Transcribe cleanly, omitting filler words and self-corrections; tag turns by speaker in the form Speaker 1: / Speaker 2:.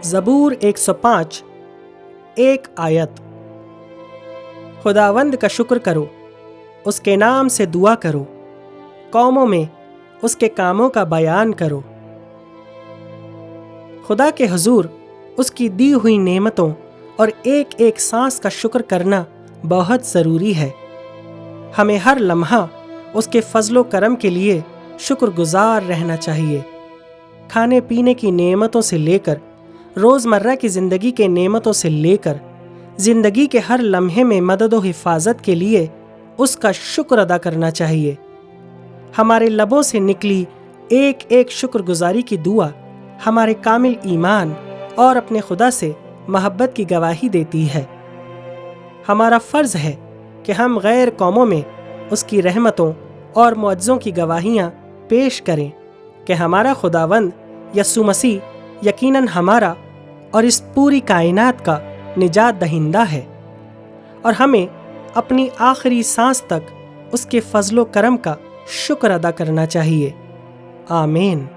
Speaker 1: ज़बूर 105 एक आयत। खुदावंद का शुक्र करो, उसके नाम से दुआ करो, कौमों में उसके कामों का बयान करो। खुदा के हुजूर उसकी दी हुई नेमतों और एक एक सांस का शुक्र करना बहुत ज़रूरी है। हमें हर लम्हा उसके फजलो करम के लिए शुक्रगुजार रहना चाहिए। खाने पीने की नेमतों से लेकर रोज़मर्रा की ज़िंदगी के नेमतों से लेकर ज़िंदगी के हर लम्हे में मदद व हिफाजत के लिए उसका शुक्र अदा करना चाहिए। हमारे लबों से निकली एक एक शुक्रगुजारी की दुआ हमारे कामिल ईमान और अपने खुदा से मोहब्बत की गवाही देती है। हमारा फ़र्ज़ है कि हम गैर कौमों में उसकी रहमतों और मुअज्जों की गवाहियाँ पेश करें कि हमारा खुदावंद यस्सु मसीह यकीनन हमारा और इस पूरी कायनात का निजात दहिंदा है, और हमें अपनी आखिरी सांस तक उसके फजलो करम का शुक्र अदा करना चाहिए। आमीन।